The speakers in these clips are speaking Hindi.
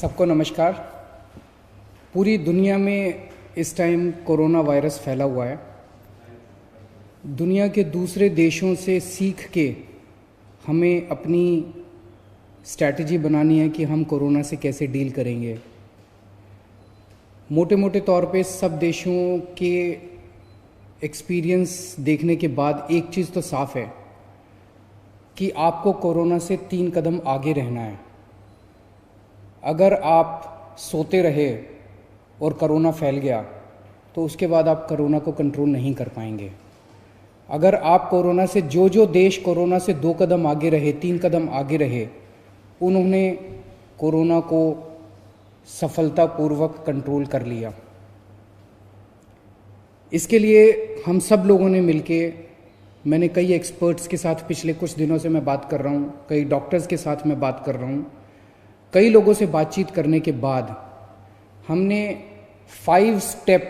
सबको नमस्कार। पूरी दुनिया में इस टाइम कोरोना वायरस फैला हुआ है। दुनिया के दूसरे देशों से सीख के हमें अपनी स्ट्रैटेजी बनानी है कि हम कोरोना से कैसे डील करेंगे। मोटे मोटे तौर पे सब देशों के एक्सपीरियंस देखने के बाद एक चीज़ तो साफ है कि आपको कोरोना से 3 कदम आगे रहना है। अगर आप सोते रहे और कोरोना फैल गया तो उसके बाद आप कोरोना को कंट्रोल नहीं कर पाएंगे। अगर आप कोरोना से जो देश कोरोना से 2 कदम आगे रहे, 3 कदम आगे रहे, उन्होंने कोरोना को सफलतापूर्वक कंट्रोल कर लिया। इसके लिए हम सब लोगों ने मिलके, मैंने कई एक्सपर्ट्स के साथ पिछले कुछ दिनों से मैं बात कर रहा हूँ, कई डॉक्टर्स के साथ मैं बात कर रहा हूँ, कई लोगों से बातचीत करने के बाद हमने 5 स्टेप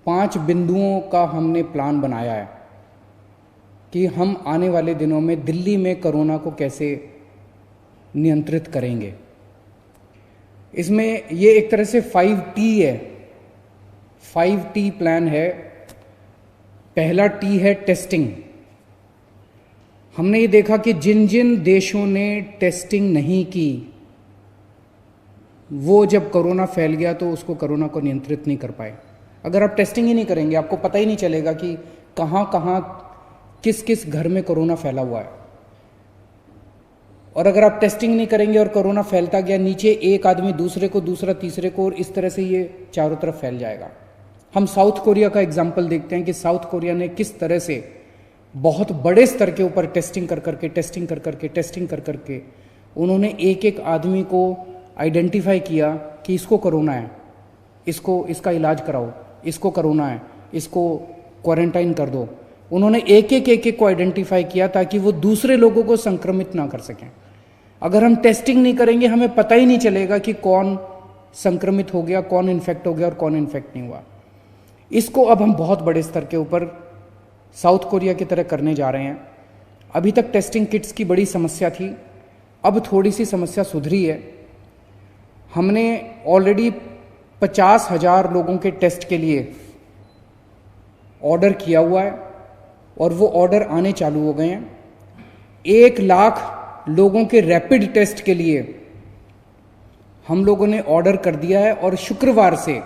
5 बिंदुओं का हमने प्लान बनाया है कि हम आने वाले दिनों में दिल्ली में कोरोना को कैसे नियंत्रित करेंगे। इसमें ये एक तरह से 5T है, 5T प्लान है। पहला T है टेस्टिंग। हमने ये देखा कि जिन जिन देशों ने टेस्टिंग नहीं की वो जब कोरोना फैल गया तो उसको कोरोना को नियंत्रित नहीं कर पाए। अगर आप टेस्टिंग ही नहीं करेंगे आपको पता ही नहीं चलेगा कि कहाँ कहाँ किस किस घर में कोरोना फैला हुआ है। और अगर आप टेस्टिंग नहीं करेंगे और कोरोना फैलता गया, नीचे एक आदमी दूसरे को, दूसरा तीसरे को, और इस तरह से ये चारों तरफ फैल जाएगा। हम साउथ कोरिया का एग्जाम्पल देखते हैं कि साउथ कोरिया ने किस तरह से बहुत बड़े स्तर के ऊपर टेस्टिंग कर करके उन्होंने एक एक आदमी को आइडेंटिफाई किया कि इसको कोरोना है, इसका इलाज कराओ, इसको कोरोना है, इसको क्वारंटाइन कर दो। उन्होंने एक एक को आइडेंटिफाई किया ताकि वो दूसरे लोगों को संक्रमित ना कर सकें। अगर हम टेस्टिंग नहीं करेंगे हमें पता ही नहीं चलेगा कि कौन संक्रमित हो गया, कौन इन्फेक्ट हो गया और कौन इन्फेक्ट नहीं हुआ। इसको अब हम बहुत बड़े स्तर के ऊपर साउथ कोरिया की तरह करने जा रहे हैं। अभी तक टेस्टिंग किट्स की बड़ी समस्या थी, अब थोड़ी सी समस्या सुधरी है। हमने ऑलरेडी 50,000 लोगों के टेस्ट के लिए ऑर्डर किया हुआ है और वो ऑर्डर आने चालू हो गए हैं। 1 लाख लोगों के रैपिड टेस्ट के लिए हम लोगों ने ऑर्डर कर दिया है और शुक्रवार से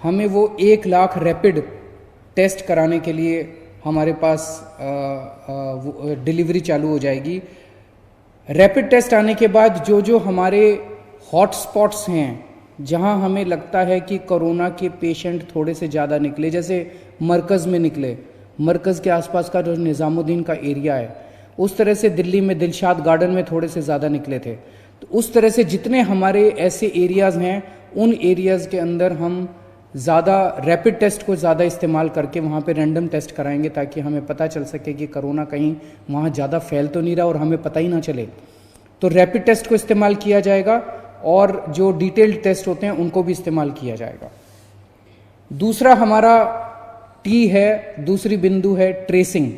हमें वो 1 लाख रैपिड टेस्ट कराने के लिए हमारे पास डिलीवरी चालू हो जाएगी। रैपिड टेस्ट आने के बाद जो हमारे हॉटस्पॉट्स हैं, जहां हमें लगता है कि कोरोना के पेशेंट थोड़े से ज़्यादा निकले, जैसे मरकज़ में निकले, मरकज़ के आसपास का जो निज़ामुद्दीन का एरिया है, उस तरह से दिल्ली में दिलशाद गार्डन में थोड़े से ज़्यादा निकले थे। तो उस तरह से जितने हमारे ऐसे एरियाज़ हैं उन एरियाज़ के अंदर हम ज़्यादा रैपिड टेस्ट को ज़्यादा इस्तेमाल करके वहाँ पे रैंडम टेस्ट कराएंगे ताकि हमें पता चल सके कि कोरोना कहीं वहाँ ज़्यादा फैल तो नहीं रहा और हमें पता ही ना चले। तो रैपिड टेस्ट को इस्तेमाल किया जाएगा और जो डिटेल्ड टेस्ट होते हैं उनको भी इस्तेमाल किया जाएगा। दूसरा हमारा टी है, दूसरी बिंदु है ट्रेसिंग।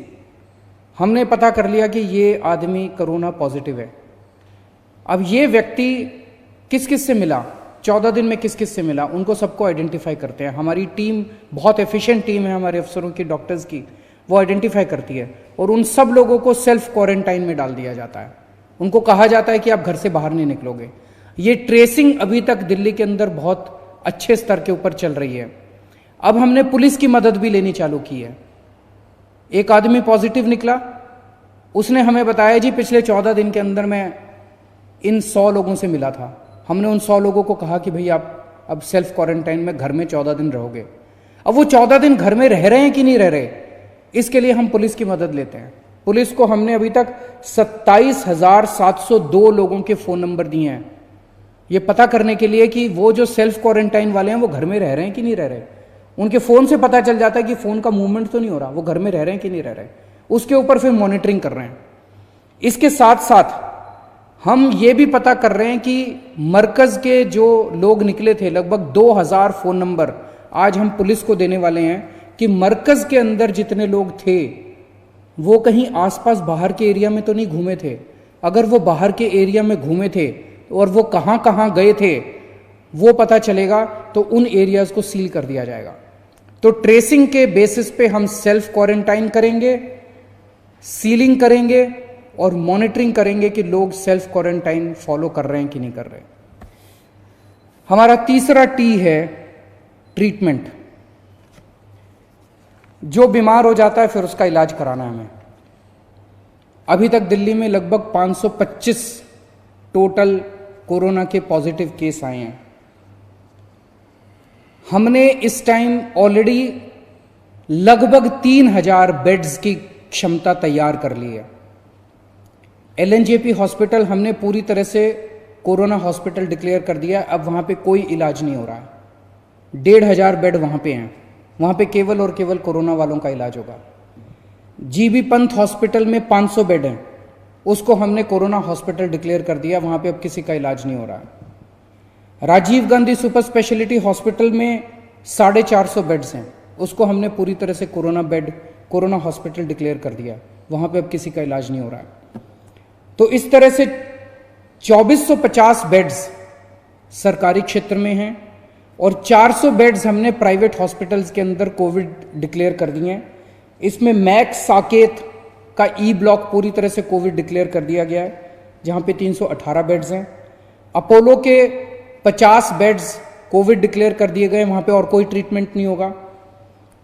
हमने पता कर लिया कि ये आदमी कोरोना पॉजिटिव है। अब ये व्यक्ति किस किस से मिला, 14 दिन में किस किस से मिला, उनको सबको आइडेंटिफाई करते हैं। हमारी टीम बहुत एफिशिएंट टीम है, हमारे अफसरों की, डॉक्टर्स की, वो आइडेंटिफाई करती है और उन सब लोगों को सेल्फ क्वारंटाइन में डाल दिया जाता है। उनको कहा जाता है कि आप घर से बाहर नहीं निकलोगे। ये ट्रेसिंग अभी तक दिल्ली के अंदर बहुत अच्छे स्तर के ऊपर चल रही है। अब हमने पुलिस की मदद भी लेनी चालू की है। एक आदमी पॉजिटिव निकला, उसने हमें बताया जी पिछले 14 दिन के अंदर मैं इन 100 लोगों से मिला था। हमने उन 100 लोगों को कहा कि भाई आप अब सेल्फ क्वारंटाइन में घर में 14 दिन रहोगे। अब वो 14 दिन घर में रह रहे हैं कि नहीं रह रहे, इसके लिए हम पुलिस की मदद लेते हैं। पुलिस को हमने अभी तक 27,702 लोगों के फ़ोन नंबर दिए हैं, ये पता करने के लिए कि वो जो सेल्फ क्वारंटाइन वाले हैं वो घर में रह रहे हैं कि नहीं रह रहे। उनके फ़ोन से पता चल जाता है कि फ़ोन का मूवमेंट तो नहीं हो रहा, वो घर में रह रहे हैं कि नहीं रह रहे। उसके ऊपर फिर मॉनिटरिंग कर रहे हैं। इसके साथ साथ हम ये भी पता कर रहे हैं कि मरकज़ के जो लोग निकले थे, लगभग 2000 फ़ोन नंबर आज हम पुलिस को देने वाले हैं कि मरकज़ के अंदर जितने लोग थे वो कहीं आसपास बाहर के एरिया में तो नहीं घूमे थे। अगर वो बाहर के एरिया में घूमे थे और वो कहाँ कहाँ गए थे वो पता चलेगा, तो उन एरियाज को सील कर दिया जाएगा। तो ट्रेसिंग के बेसिस पे हम सेल्फ क्वारंटाइन करेंगे, सीलिंग करेंगे और मॉनिटरिंग करेंगे कि लोग सेल्फ क्वारंटाइन फॉलो कर रहे हैं कि नहीं कर रहे। हमारा तीसरा टी है ट्रीटमेंट। जो बीमार हो जाता है फिर उसका इलाज कराना है हमें। अभी तक दिल्ली में लगभग 525 टोटल कोरोना के पॉजिटिव केस आए हैं। हमने इस टाइम ऑलरेडी लगभग 3000 बेड्स की क्षमता तैयार कर ली है। एलएनजेपी हॉस्पिटल हमने पूरी तरह से कोरोना हॉस्पिटल डिक्लेयर कर दिया। अब वहां पे कोई इलाज नहीं हो रहा है। 1500 बेड वहां पे हैं, वहां पे केवल और केवल कोरोना वालों का इलाज होगा। जीबी पंत हॉस्पिटल में 500 बेड हैं, उसको हमने कोरोना हॉस्पिटल डिक्लेयर कर दिया, वहां पे अब किसी का इलाज नहीं हो रहा है। Rajiv Gandhi super speciality hospital में 450 बेड्स हैं, उसको हमने पूरी तरह से कोरोना हॉस्पिटल डिक्लेयर कर दिया, वहां पे अब किसी का इलाज नहीं हो रहा है। तो इस तरह से 2450 बेड्स सरकारी क्षेत्र में हैं और 400 बेड्स हमने प्राइवेट हॉस्पिटल्स के अंदर कोविड डिक्लेयर कर दिए हैं। इसमें मैक्स साकेत का ई ब्लॉक पूरी तरह से कोविड डिक्लेयर कर दिया गया है, जहां पे 318 बेड्स हैं। अपोलो के 50 बेड्स कोविड डिक्लेयर कर दिए गए, वहां पे और कोई ट्रीटमेंट नहीं होगा।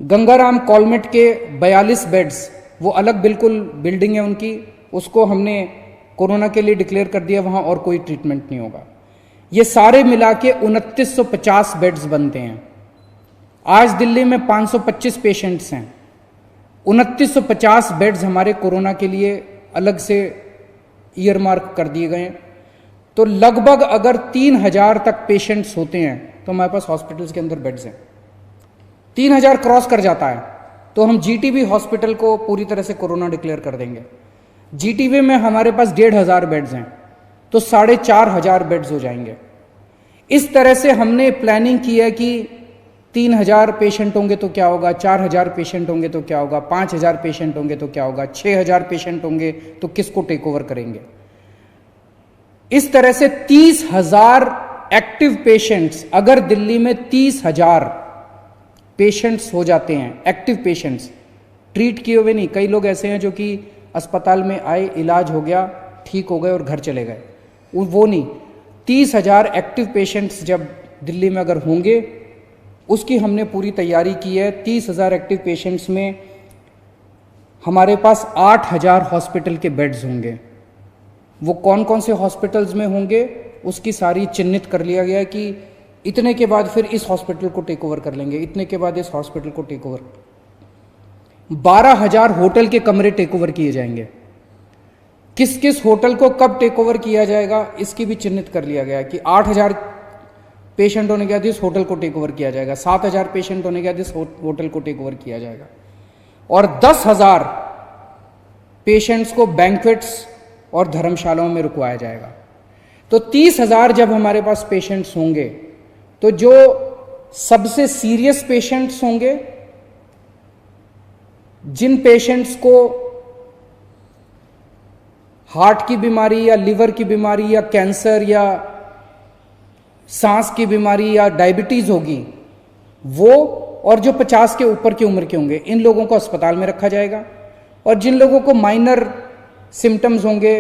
गंगाराम कॉलमेट के 42 बेड्स, वो अलग बिल्कुल बिल्डिंग है उनकी, उसको हमने कोरोना के लिए डिक्लेयर कर दिया, वहां और कोई ट्रीटमेंट नहीं होगा। ये सारे मिला के 2950 बेड्स बनते हैं। आज दिल्ली में 525 पेशेंट्स हैं, 2950 बेड्स हमारे कोरोना के लिए अलग से ईयरमार्क कर दिए गए हैं। तो लगभग अगर 3000 तक पेशेंट्स होते हैं तो हमारे पास हॉस्पिटल्स के अंदर बेड्स हैं। 3000 क्रॉस कर जाता है तो हम जीटीबी हॉस्पिटल को पूरी तरह से कोरोना डिक्लेयर कर देंगे। जीटीबी में हमारे पास 1500 बेड्स हैं, तो 4500 बेड्स हो जाएंगे। इस तरह से हमने प्लानिंग की है कि 3000 पेशेंट होंगे तो क्या होगा, 4000 पेशेंट होंगे तो क्या होगा, 5000 पेशेंट होंगे तो क्या होगा, 6000 पेशेंट होंगे तो किसको टेक ओवर करेंगे। इस तरह से 30,000 एक्टिव पेशेंट्स, अगर दिल्ली में 30,000 पेशेंट्स हो जाते हैं, एक्टिव पेशेंट्स ट्रीट किए हुए नहीं, कई लोग ऐसे हैं जो कि अस्पताल में आए, इलाज हो गया, ठीक हो गए और घर चले गए, वो नहीं। 30,000 एक्टिव पेशेंट्स जब दिल्ली में अगर होंगे, उसकी हमने पूरी तैयारी की है। 30,000 एक्टिव पेशेंट्स में हमारे पास 8,000 हॉस्पिटल के बेड्स होंगे। वो कौन कौन से हॉस्पिटल्स में होंगे उसकी सारी चिन्हित कर लिया गया है कि इतने के बाद फिर इस हॉस्पिटल को टेक ओवर कर लेंगे, इतने के बाद इस हॉस्पिटल को टेक ओवर। 12,000 होटल के कमरे टेक ओवर किए जाएंगे। किस किस होटल को कब टेक ओवर किया जाएगा इसकी भी चिन्हित कर लिया गया है कि 8,000 पेशेंट होने के बाद इस होटल को टेक ओवर किया जाएगा, 7,000 पेशेंट होने के बाद इस होटल को टेक ओवर किया जाएगा, और 10,000 पेशेंट्स को बैंक्वेट्स और धर्मशालाओं में रुकवाया जाएगा। तो 30,000 जब हमारे पास पेशेंट्स होंगे तो जो सबसे सीरियस पेशेंट्स होंगे, जिन पेशेंट्स को हार्ट की बीमारी या लिवर की बीमारी या कैंसर या सांस की बीमारी या डायबिटीज होगी, वो और जो 50 के ऊपर की उम्र के होंगे, इन लोगों को अस्पताल में रखा जाएगा। और जिन लोगों को माइनर सिम्टम्स होंगे,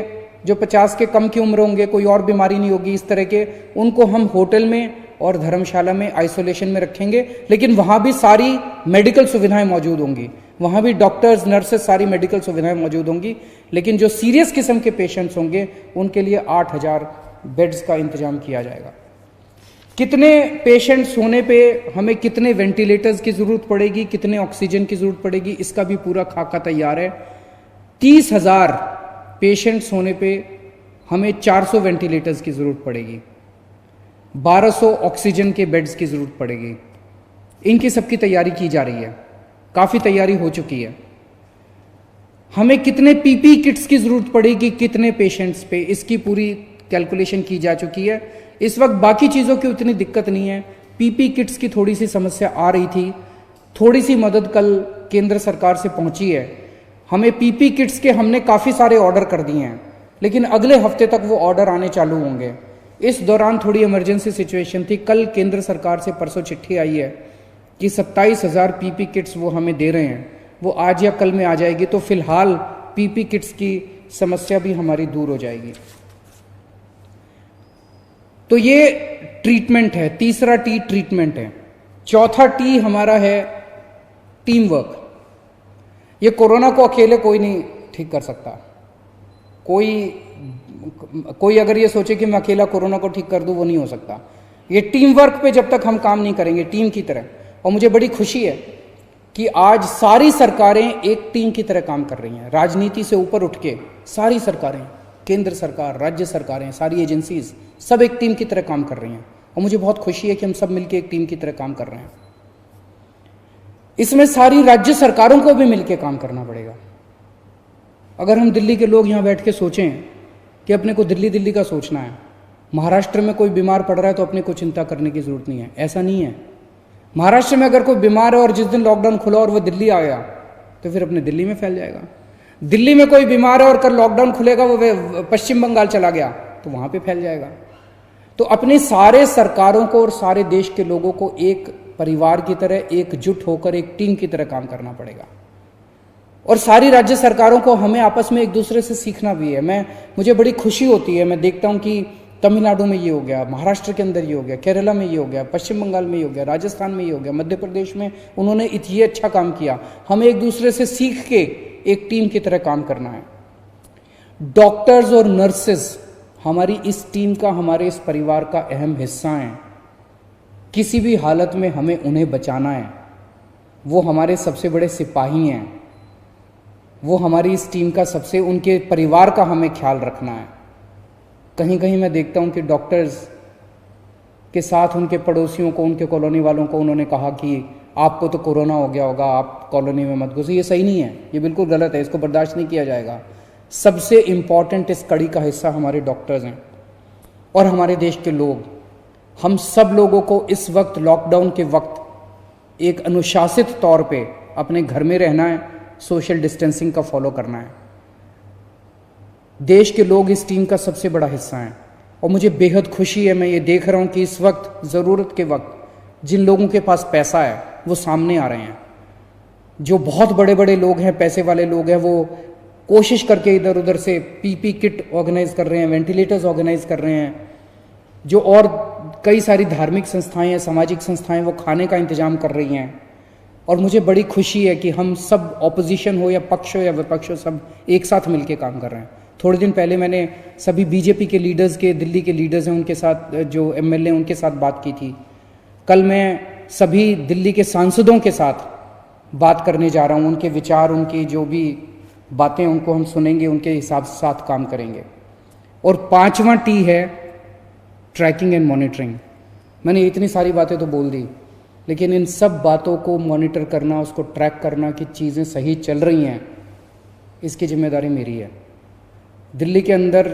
जो 50 के कम की उम्र होंगे, कोई और बीमारी नहीं होगी इस तरह के, उनको हम होटल में और धर्मशाला में आइसोलेशन में रखेंगे। लेकिन वहां भी सारी मेडिकल सुविधाएं मौजूद होंगी, वहां भी डॉक्टर्स, नर्सेस, सारी मेडिकल सुविधाएं मौजूद होंगी। लेकिन जो सीरियस किस्म के पेशेंट्स होंगे उनके लिए 8,000 बेड्स का इंतजाम किया जाएगा। कितने पेशेंट्स होने पे हमें कितने वेंटिलेटर्स की जरूरत पड़ेगी, कितने ऑक्सीजन की जरूरत पड़ेगी, इसका भी पूरा खाका तैयार है। 30,000 पेशेंट्स होने पे हमें 400 वेंटिलेटर्स की जरूरत पड़ेगी, 1200 ऑक्सीजन के बेड्स की जरूरत पड़ेगी। इनकी सबकी तैयारी की जा रही है, काफी तैयारी हो चुकी है। हमें कितने पीपी किट्स की जरूरत पड़ेगी कितने पेशेंट्स पे, इसकी पूरी कैलकुलेशन की जा चुकी है। इस वक्त बाकी चीजों की उतनी दिक्कत नहीं है, पीपी किट्स की थोड़ी सी समस्या आ रही थी, थोड़ी सी मदद कल केंद्र सरकार से पहुंची है। हमें पीपी किट्स के हमने काफी सारे ऑर्डर कर दिए हैं, लेकिन अगले हफ्ते तक वो ऑर्डर आने चालू होंगे। इस दौरान थोड़ी इमरजेंसी सिचुएशन थी। कल केंद्र सरकार से परसों चिट्ठी आई है कि 27,000 पीपी किट्स वो हमें दे रहे हैं, वो आज या कल में आ जाएगी। तो फिलहाल पीपी किट्स की समस्या भी हमारी दूर हो जाएगी। तो ये ट्रीटमेंट है, तीसरा टी ट्रीटमेंट है। चौथा टी हमारा है टीम वर्क। ये कोरोना को अकेले कोई नहीं ठीक कर सकता। कोई अगर ये सोचे कि मैं अकेला कोरोना को ठीक कर दूं, वो नहीं हो सकता। ये टीम वर्क पे जब तक हम काम नहीं करेंगे टीम की तरह, और मुझे बड़ी खुशी है कि आज सारी सरकारें एक टीम की तरह काम कर रही हैं। राजनीति से ऊपर उठ के सारी सरकारें, केंद्र सरकार, राज्य सरकारें, सारी एजेंसीज, सब एक टीम की तरह काम कर रही हैं। और मुझे बहुत खुशी है कि हम सब मिलकर एक टीम की तरह काम कर रहे हैं। इसमें सारी राज्य सरकारों को भी मिलकर काम करना पड़ेगा। अगर हम दिल्ली के लोग यहाँ बैठ के सोचें कि अपने को दिल्ली दिल्ली का सोचना है, महाराष्ट्र में कोई बीमार पड़ रहा है तो अपने को चिंता करने की जरूरत नहीं है, ऐसा नहीं है। महाराष्ट्र में अगर कोई बीमार है और जिस दिन लॉकडाउन खुला और वो दिल्ली आ गया तो फिर अपने दिल्ली में फैल जाएगा। दिल्ली में कोई बीमार है और कल लॉकडाउन खुलेगा, वो पश्चिम बंगाल चला गया तो वहां पे फैल जाएगा। तो अपने सारे सरकारों को और सारे देश के लोगों को एक परिवार की तरह एकजुट होकर एक टीम की तरह काम करना पड़ेगा। और सारी राज्य सरकारों को हमें आपस में एक दूसरे से सीखना भी है। मुझे बड़ी खुशी होती है, मैं देखता हूं कि तमिलनाडु में ये हो गया, महाराष्ट्र के अंदर ये हो गया, केरला में ये हो गया, पश्चिम बंगाल में ये हो गया, राजस्थान में ये हो गया, मध्य प्रदेश में उन्होंने ये अच्छा काम किया। हमें एक दूसरे से सीख के एक टीम की तरह काम करना है। डॉक्टर्स और नर्सेस हमारी इस टीम का, हमारे इस परिवार का अहम हिस्सा हैं। किसी भी हालत में हमें उन्हें बचाना है। वो हमारे सबसे बड़े सिपाही हैं। वो हमारी इस टीम का सबसे, उनके परिवार का हमें ख्याल रखना है। कहीं कहीं मैं देखता हूं कि डॉक्टर्स के साथ उनके पड़ोसियों को, उनके कॉलोनी वालों को उन्होंने कहा कि आपको तो कोरोना हो गया होगा, आप कॉलोनी में मत घुसिए। ये सही नहीं है, ये बिल्कुल गलत है, इसको बर्दाश्त नहीं किया जाएगा। सबसे इंपॉर्टेंट इस कड़ी का हिस्सा हमारे डॉक्टर्स हैं और हमारे देश के लोग। हम सब लोगों को इस वक्त, लॉकडाउन के वक्त, एक अनुशासित तौर पे अपने घर में रहना है, सोशल डिस्टेंसिंग का फॉलो करना है। देश के लोग इस टीम का सबसे बड़ा हिस्सा हैं और मुझे बेहद खुशी है, मैं ये देख रहा हूं कि इस वक्त, ज़रूरत के वक्त, जिन लोगों के पास पैसा है वो सामने आ रहे हैं। जो बहुत बड़े बड़े लोग हैं, पैसे वाले लोग हैं, वो कोशिश करके इधर उधर से पीपी किट ऑर्गेनाइज कर रहे हैं, वेंटिलेटर्स ऑर्गेनाइज कर रहे हैं। जो और कई सारी धार्मिक संस्थाएं हैं, सामाजिक संस्थाएं, वो खाने का इंतजाम कर रही हैं। और मुझे बड़ी खुशी है कि हम सब, ऑपोजिशन हो या पक्ष हो या विपक्ष हो, सब एक साथ मिलकर काम कर रहे हैं। थोड़े दिन पहले मैंने सभी बीजेपी के लीडर्स के, दिल्ली के लीडर्स हैं उनके साथ, जो एमएलए उनके साथ बात की थी। कल मैं सभी दिल्ली के सांसदों के साथ बात करने जा रहा हूँ। उनके विचार, उनकी जो भी बातें, उनको हम सुनेंगे, उनके हिसाब से साथ काम करेंगे। और पांचवा टी है ट्रैकिंग एंड मॉनिटरिंग। मैंने इतनी सारी बातें तो बोल दी, लेकिन इन सब बातों को मॉनिटर करना, उसको ट्रैक करना कि चीज़ें सही चल रही हैं, इसकी जिम्मेदारी मेरी है। दिल्ली के अंदर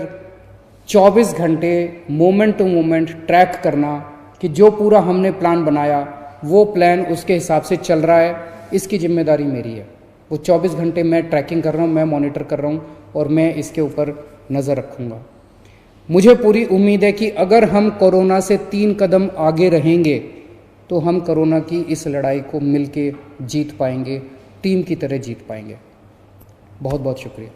24 घंटे मोमेंट टू मोमेंट ट्रैक करना कि जो पूरा हमने प्लान बनाया वो प्लान उसके हिसाब से चल रहा है, इसकी जिम्मेदारी मेरी है। वो 24 घंटे मैं ट्रैकिंग कर रहा हूँ, मैं मॉनिटर कर रहा हूँ और मैं इसके ऊपर नज़र रखूँगा। मुझे पूरी उम्मीद है कि अगर हम कोरोना से 3 कदम आगे रहेंगे तो हम कोरोना की इस लड़ाई को मिलके जीत पाएंगे, टीम की तरह जीत पाएंगे। बहुत बहुत शुक्रिया।